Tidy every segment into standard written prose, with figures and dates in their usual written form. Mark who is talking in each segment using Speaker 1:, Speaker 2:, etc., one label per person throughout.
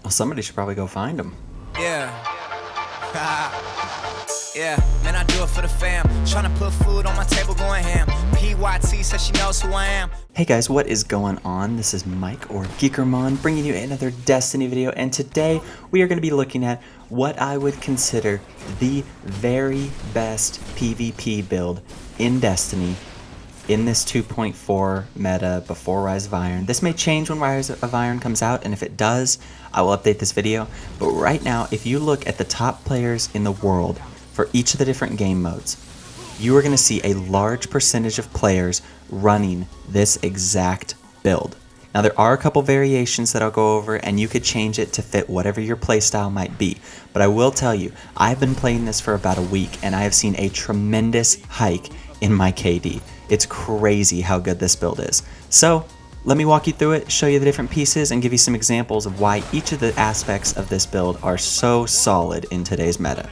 Speaker 1: Well, somebody should probably go find him.
Speaker 2: Yeah. Yeah, man, I do it for the fam. Tryna put food on my table, going ham. PYT says she knows who I am.
Speaker 1: Hey guys, what is going on? This is Mike, or Geekermon, bringing you another Destiny video, and today we are going to be looking at what I would consider the very best PvP build in Destiny in this 2.4 meta before Rise of Iron. This may change when Rise of Iron comes out, and if it does, I will update this video. But right now, if you look at the top players in the world for each of the different game modes, you are going to see a large percentage of players running this exact build. Now there are a couple variations that I'll go over, and you could change it to fit whatever your playstyle might be. But I will tell you, I've been playing this for about a week, and I have seen a tremendous hike in my KD. It's crazy how good this build is. So let me walk you through it, show you the different pieces, and give you some examples of why each of the aspects of this build are so solid in today's meta.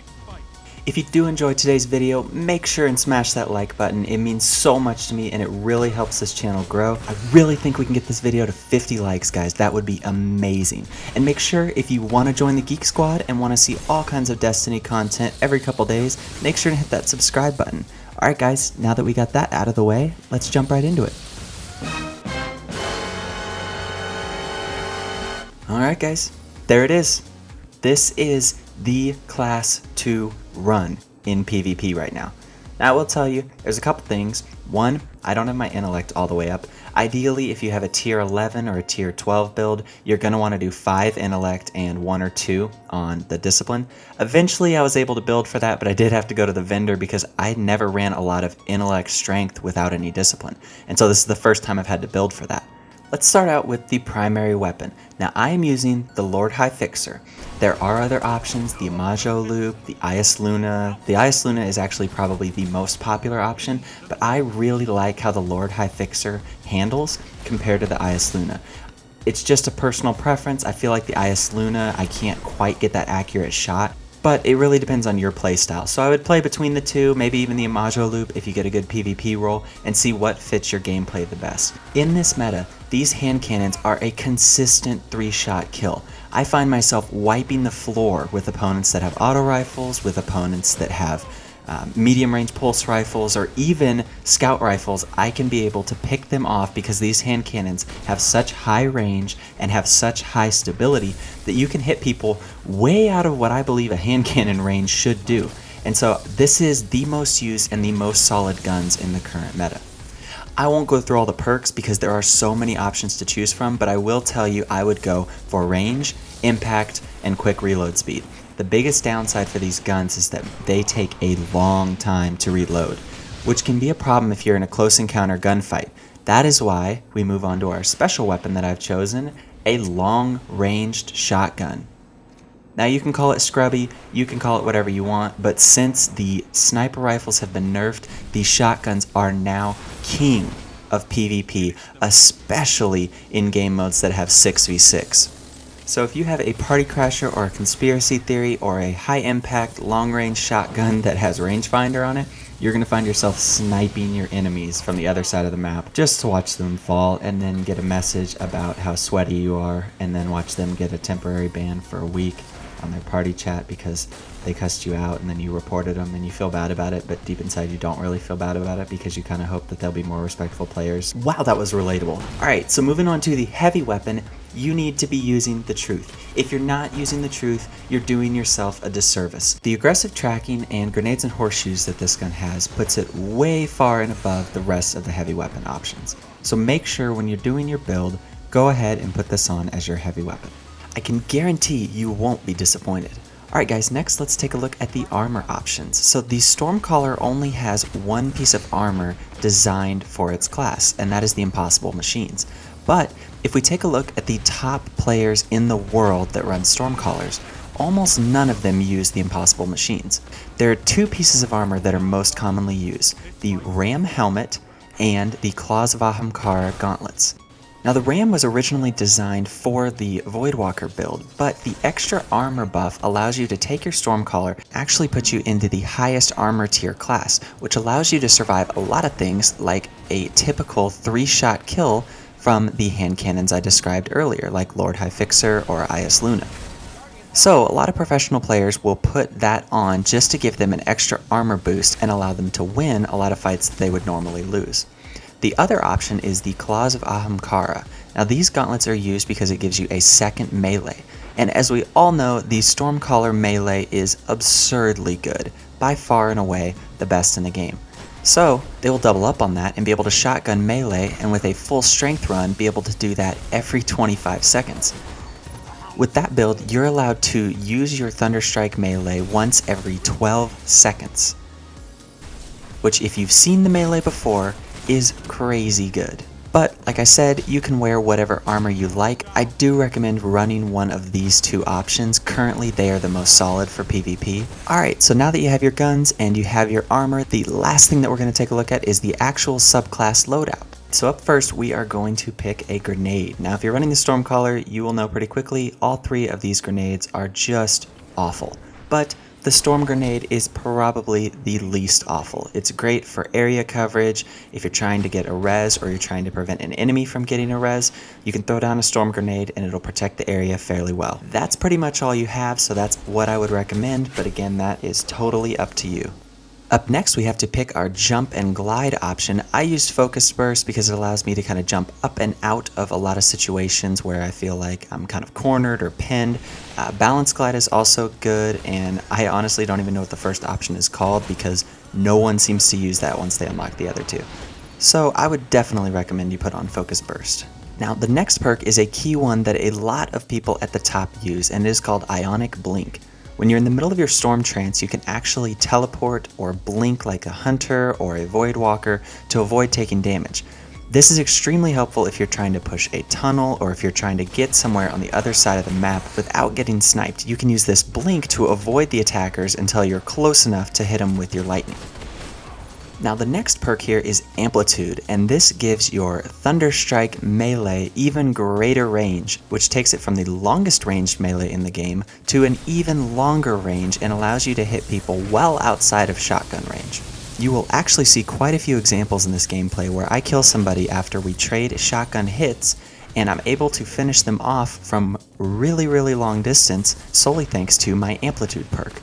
Speaker 1: If you do enjoy today's video, make sure and smash that like button. It means so much to me, and it really helps this channel grow. I really think we can get this video to 50 likes, guys. That would be amazing. And make sure, if you want to join the Geek Squad and want to see all kinds of Destiny content every couple days, make sure to hit that subscribe button. Alright guys, now that we got that out of the way, let's jump right into it. Alright guys, there it is. This is the class to run in PvP right now. Now I will tell you, there's a couple things. One, I don't have my intellect all the way up. Ideally, if you have a tier 11 or a tier 12 build, you're going to want to do 5 intellect and 1 or 2 on the discipline. Eventually I was able to build for that, but I did have to go to the vendor because I never ran a lot of intellect strength without any discipline. And so this is the first time I've had to build for that. Let's start out with the primary weapon. Now I am using the Lord High Fixer. There are other options, the Imago Loop, the Ias Luna. The Ias Luna is actually probably the most popular option, but I really like how the Lord High Fixer handles compared to the Ias Luna. It's just a personal preference. I feel like the Ias Luna, I can't quite get that accurate shot, but it really depends on your playstyle. So I would play between the two, maybe even the Imago Loop if you get a good PvP roll, and see what fits your gameplay the best. In this meta, these hand cannons are a consistent 3-shot kill. I find myself wiping the floor with opponents that have auto rifles, with opponents that have medium range pulse rifles, or even scout rifles. I can be able to pick them off because these hand cannons have such high range and have such high stability that you can hit people way out of what I believe a hand cannon range should do. And so this is the most used and the most solid guns in the current meta. I won't go through all the perks because there are so many options to choose from, but I will tell you I would go for range, impact, and quick reload speed. The biggest downside for these guns is that they take a long time to reload, which can be a problem if you're in a close encounter gunfight. That is why we move on to our special weapon that I've chosen, a long-ranged shotgun. Now you can call it scrubby, you can call it whatever you want, but since the sniper rifles have been nerfed, these shotguns are now king of PvP, especially in game modes that have 6v6. So if you have a party crasher or a conspiracy theory or a high impact long range shotgun that has rangefinder on it, you're going to find yourself sniping your enemies from the other side of the map just to watch them fall and then get a message about how sweaty you are, and then watch them get a temporary ban for a week on their party chat because they cussed you out, and then you reported them and you feel bad about it, but deep inside you don't really feel bad about it because you kind of hope that they'll be more respectful players. Wow, that was relatable. Alright, so moving on to the heavy weapon, you need to be using the Truth. If you're not using the Truth, you're doing yourself a disservice. The aggressive tracking and grenades and horseshoes that this gun has puts it way far and above the rest of the heavy weapon options. So make sure when you're doing your build, go ahead and put this on as your heavy weapon. I can guarantee you won't be disappointed. Alright guys, next let's take a look at the armor options. So the Stormcaller only has one piece of armor designed for its class, and that is the Impossible Machines. But if we take a look at the top players in the world that run Stormcallers, almost none of them use the Impossible Machines. There are two pieces of armor that are most commonly used, the Ram Helmet and the Claws of Ahamkara Gauntlets. Now the Ram was originally designed for the Voidwalker build, but the extra armor buff allows you to take your Stormcaller, actually put you into the highest armor tier class, which allows you to survive a lot of things like a typical 3-shot kill from the hand cannons I described earlier, like Lord High Fixer or IS Luna. So a lot of professional players will put that on just to give them an extra armor boost and allow them to win a lot of fights that they would normally lose. The other option is the Claws of Ahamkara. Now these gauntlets are used because it gives you a second melee, and as we all know, the Stormcaller melee is absurdly good, by far and away the best in the game. So they will double up on that and be able to shotgun melee, and with a full strength run be able to do that every 25 seconds. With that build, you're allowed to use your Thunderstrike melee once every 12 seconds, which if you've seen the melee before, is crazy good. But like I said, you can wear whatever armor you like. I do recommend running one of these two options. Currently they are the most solid for PvP. Alright, so now that you have your guns and you have your armor, the last thing that we're going to take a look at is the actual subclass loadout. So up first, we are going to pick a grenade. Now if you're running the Stormcaller, you will know pretty quickly all three of these grenades are just awful. But the Storm Grenade is probably the least awful. It's great for area coverage. If you're trying to get a res or you're trying to prevent an enemy from getting a res, you can throw down a Storm Grenade and it'll protect the area fairly well. That's pretty much all you have, so that's what I would recommend, but again, that is totally up to you. Up next, we have to pick our jump and glide option. I used Focus Burst because it allows me to kind of jump up and out of a lot of situations where I feel like I'm kind of cornered or pinned. Balance Glide is also good, and I honestly don't even know what the first option is called because no one seems to use that once they unlock the other two. So I would definitely recommend you put on Focus Burst. Now the next perk is a key one that a lot of people at the top use, and it is called Ionic Blink. When you're in the middle of your storm trance, you can actually teleport or blink like a hunter or a void walker to avoid taking damage. This is extremely helpful if you're trying to push a tunnel or if you're trying to get somewhere on the other side of the map without getting sniped. You can use this blink to avoid the attackers until you're close enough to hit them with your lightning. Now the next perk here is Amplitude, and this gives your Thunderstrike melee even greater range, which takes it from the longest ranged melee in the game to an even longer range and allows you to hit people well outside of shotgun range. You will actually see quite a few examples in this gameplay where I kill somebody after we trade shotgun hits, and I'm able to finish them off from really long distance solely thanks to my Amplitude perk.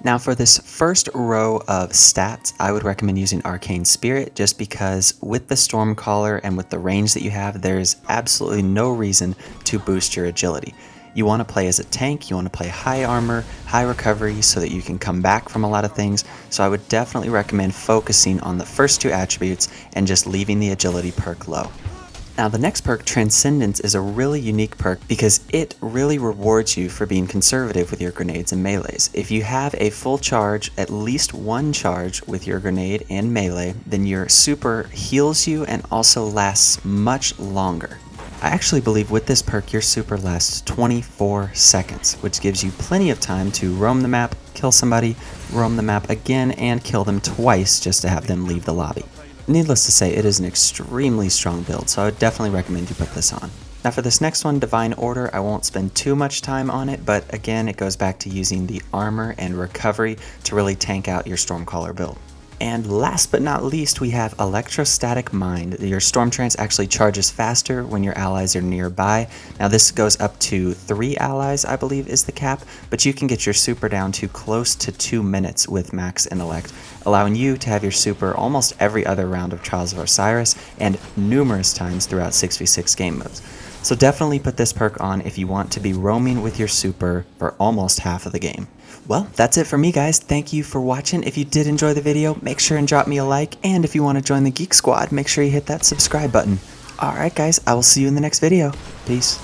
Speaker 1: Now for this first row of stats, I would recommend using Arcane Spirit just because with the Stormcaller and with the range that you have, there's absolutely no reason to boost your agility. You want to play as a tank, you want to play high armor, high recovery so that you can come back from a lot of things, so I would definitely recommend focusing on the first two attributes and just leaving the agility perk low. Now the next perk, Transcendence, is a really unique perk because it really rewards you for being conservative with your grenades and melees. If you have a full charge, at least one charge with your grenade and melee, then your super heals you and also lasts much longer. I actually believe with this perk your super lasts 24 seconds, which gives you plenty of time to roam the map, kill somebody, roam the map again, and kill them twice just to have them leave the lobby. Needless to say, it is an extremely strong build, so I would definitely recommend you put this on. Now for this next one, Divine Order, I won't spend too much time on it, but again, it goes back to using the armor and recovery to really tank out your Stormcaller build. And last but not least, we have Electrostatic Mind. Your Storm Trance actually charges faster when your allies are nearby. Now this goes up to 3 allies, I believe is the cap, but you can get your super down to close to 2 minutes with max intellect, allowing you to have your super almost every other round of Trials of Osiris and numerous times throughout 6v6 game modes. So definitely put this perk on if you want to be roaming with your super for almost half of the game. Well, that's it for me, guys. Thank you for watching. If you did enjoy the video, make sure and drop me a like, and if you want to join the Geek Squad, make sure you hit that subscribe button. Alright guys, I will see you in the next video. Peace.